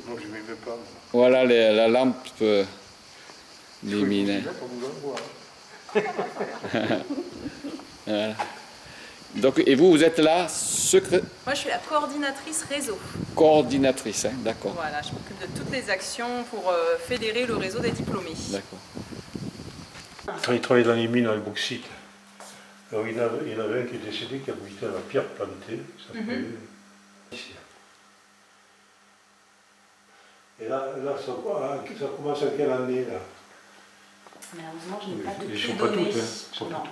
moi je ne m'aimais pas. Voilà la lampe lumineuse. Voilà. Donc, et vous êtes là, Moi, je suis la coordinatrice réseau. Coordinatrice, hein, d'accord. Voilà, je m'occupe de toutes les actions pour fédérer le réseau des diplômés. D'accord. Il travaillait dans les mines en bauxite. Alors il y en avait un qui est décédé, qui habitait à la pierre plantée. Ça ici. Et là ça commence à quelle année là? Malheureusement, je n'ai pas toutes Ils les sont pas données. toutes, hein.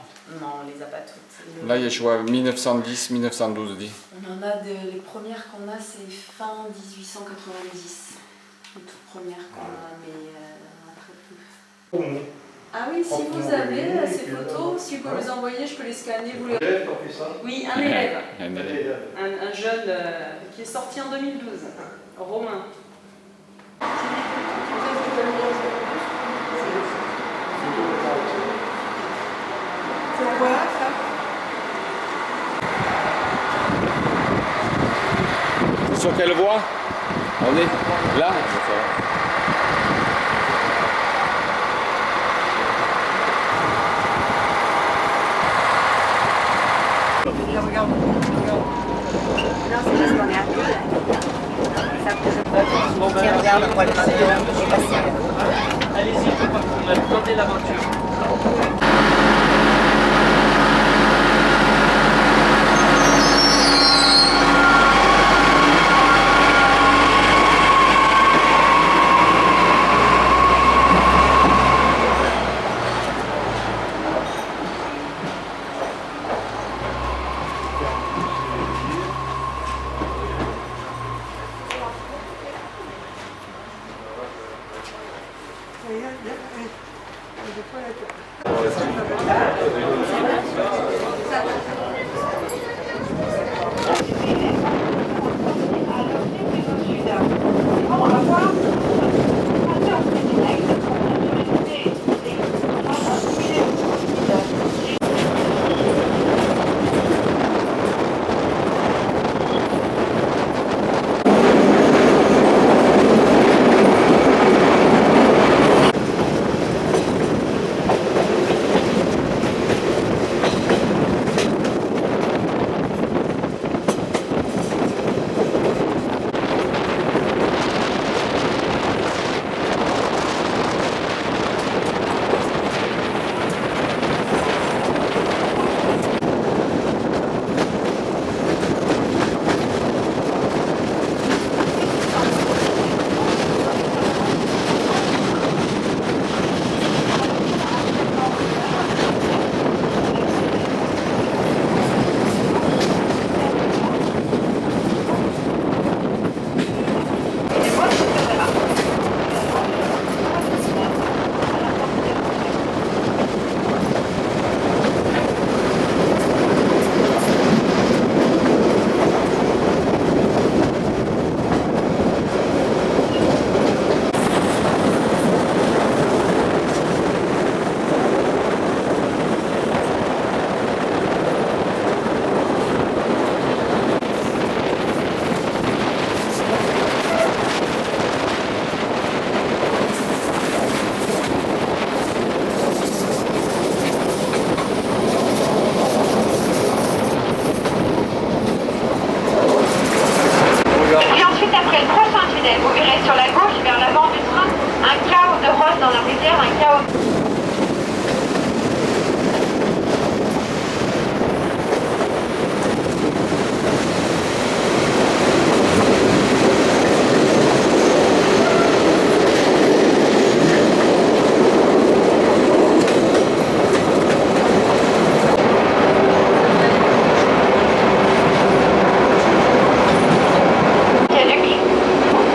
Non, on les a pas toutes. Là, il y a je vois 1910, 1912 dit. On en a les premières qu'on a, c'est fin 1890. Les toutes premières qu'on a, mais très peu. Ah oui, si vous avez ces photos, si vous pouvez les envoyer, je peux les scanner. Vous les... Oui, un élève. Un jeune qui est sorti en 2012, Romain. Pourquoi ça? C'est sur quelle voie? On est là. Regarde. Non, c'est parce qu'on est à deux. Tiens, regarde, on voit le train qui est passé. Allez-y, on a tenté l'aventure.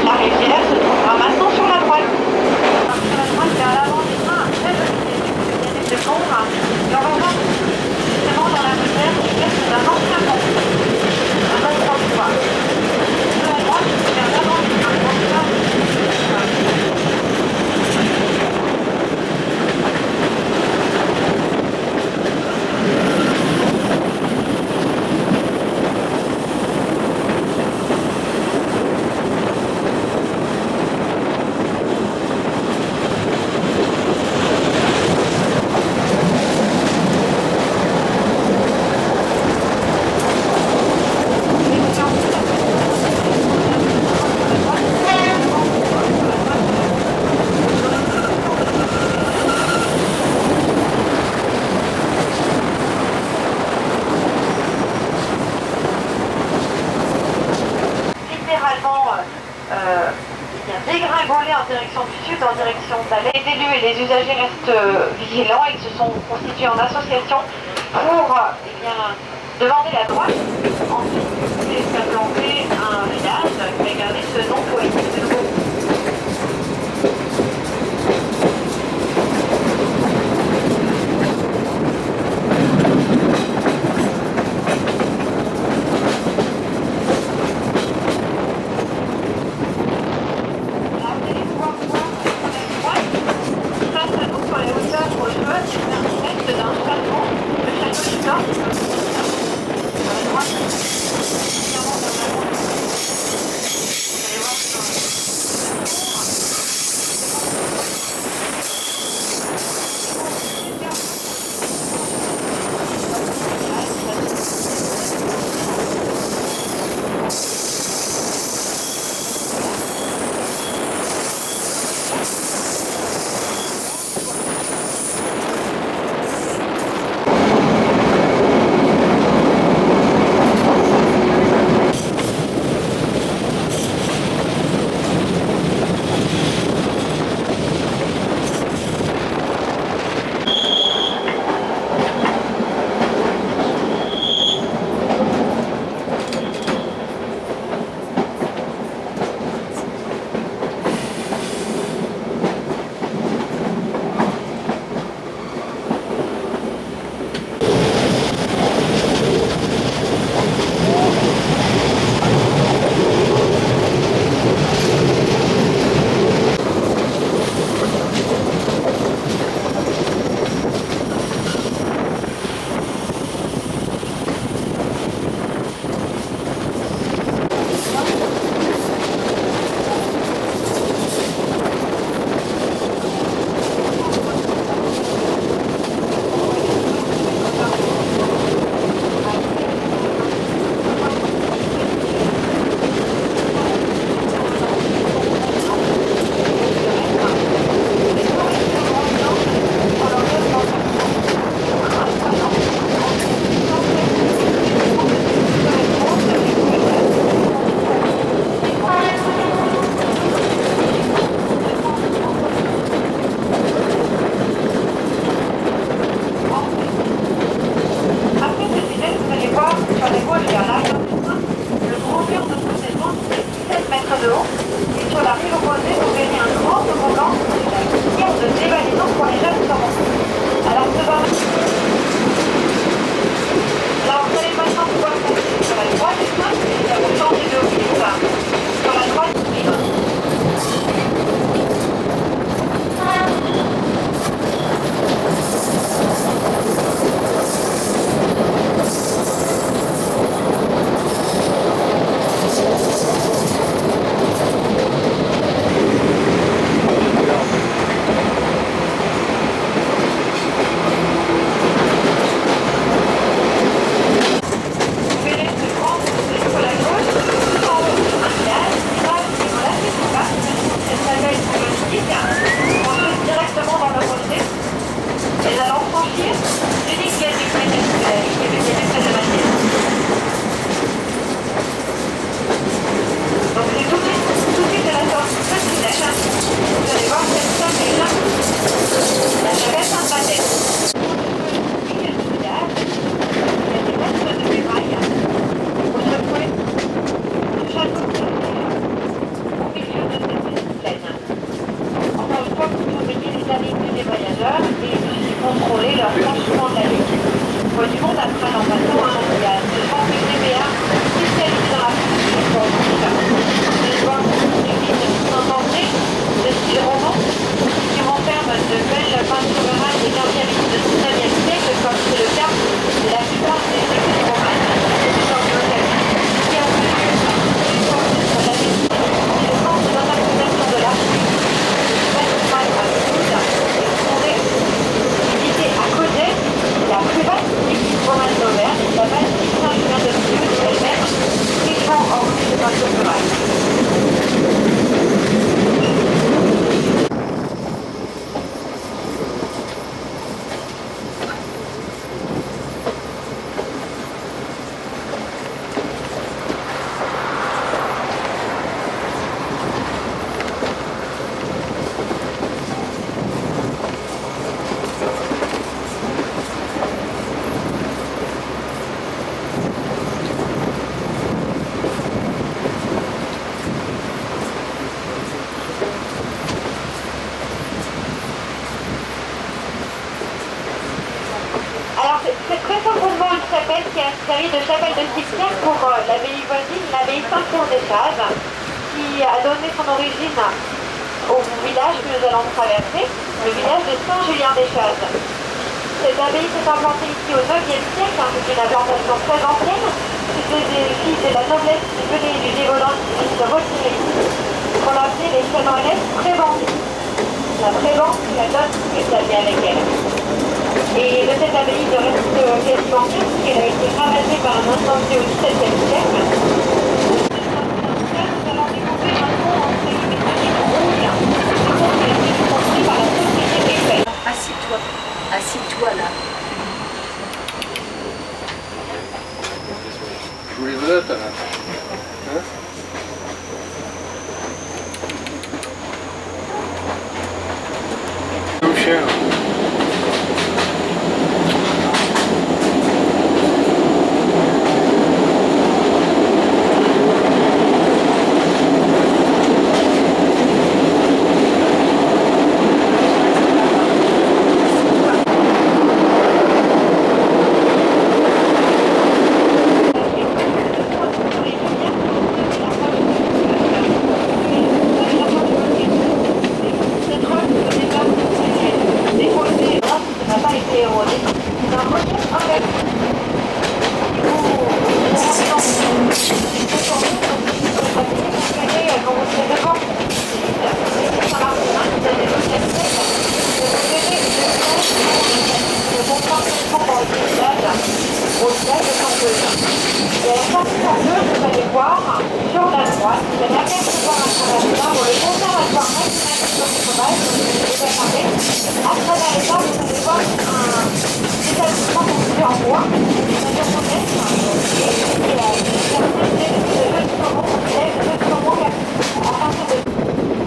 La rivière se trouvera maintenant sur la droite. Sur la droite vers l'avant du train. dégringoler en direction du sud, en direction d'Alais. Les élus et les usagers restent vigilants. Ils se sont constitués en association pour demander la droite. Ensuite, il s'est implanté un village qui a gardé ce nom poétique de nouveau. de belles peintres rurales et quartiers série de chapelles de cimetière pour l'abbaye voisine, l'abbaye Saint-Claude des Chazes, qui a donné son origine au village que nous allons traverser, le village de Saint-Julien-des-Chazes. Cette abbaye s'est implantée ici au 9e siècle, c'est une implantation très ancienne. C'était des filles de la noblesse qui venaient du Gévaudan qui se retiraient ici, qu'on appelait les chanoinesses prébendes. La prébende, c'est la dot que ça vient avec elle. Et de cette abbaye, il reste quasiment rien, puisqu'elle a été ravagée par un incendie au XVIIe siècle. Nous allons découvrir un pont en briques rouges, un pont qui a été construit par la société Eiffel. Assis-toi là. Je vous les vedette, là. Hein? Le chien.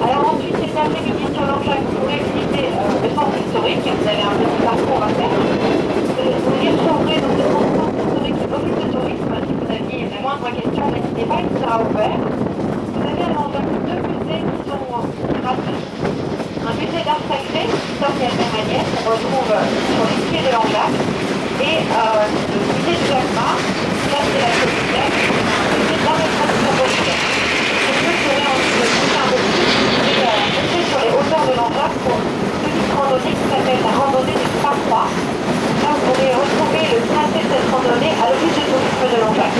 Alors ensuite, cet après-midi sur l'Anjac, vous pourrez visiter le centre historique. Vous avez un petit parcours à faire. Vous y retrouverez donc le centre historique et l'office de tourisme. Si vous aviez la moindre question, n'hésitez pas, il sera ouvert. Vous avez à l'Anjac deux musées qui sont gratuits. Un musée d'art sacré, historique et Manière, qu'on retrouve sur les pieds de l'Anjac. Et le musée de Jacquemart, là c'est la Comitaire, un musée d'art et tradition populaire. Je serai ensuite un peu plus monter sur les hauteurs de l'Anjac pour une petite randonnée qui s'appelle la randonnée du 3-3. Là, vous pourrez retrouver le tracé de cette randonnée à l'office de tourisme de l'Anjac.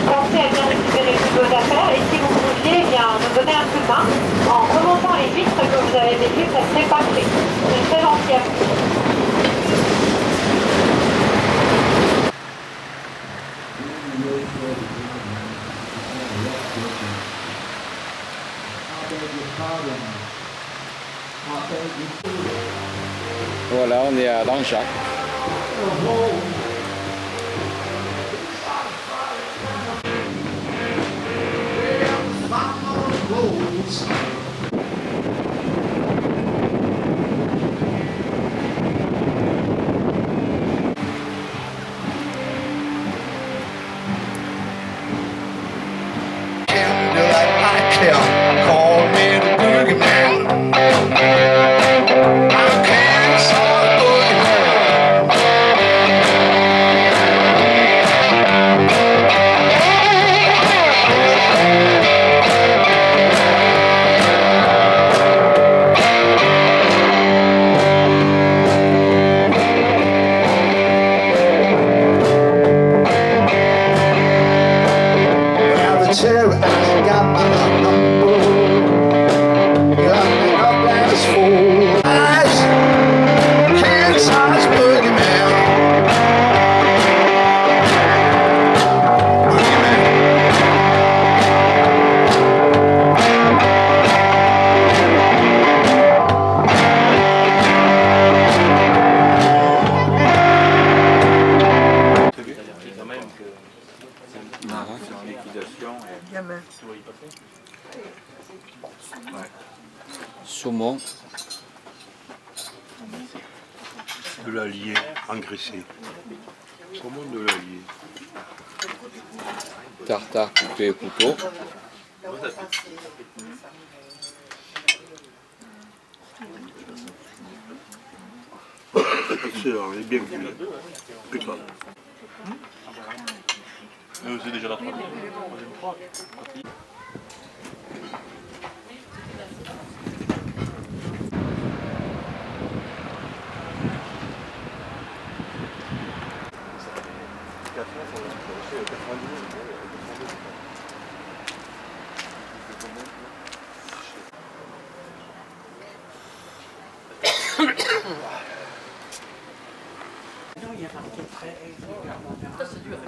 Pensez à bien récupérer toutes vos affaires et si vous pouviez nous donner un coup de main en remontant les vitres que vous avez vécues, ça serait parfait. C'est très gentil à vous. Voilà, on est à l'Anjac. Call me the boogeyman. I can't solve the boogeyman. Well, the cherry I got my number. Got me up as fool. Eyes, can't size boogeyman. Quand même que c'est en liquidation. Saumon. De l'Allier engraissé. Saumon de l'Allier. Tartare coupé au couteau. Excellent, il est bien cuit. Impeccable. C'est déjà la troisième. Non, il y a marqué très régulièrement. Ça, c'est dur.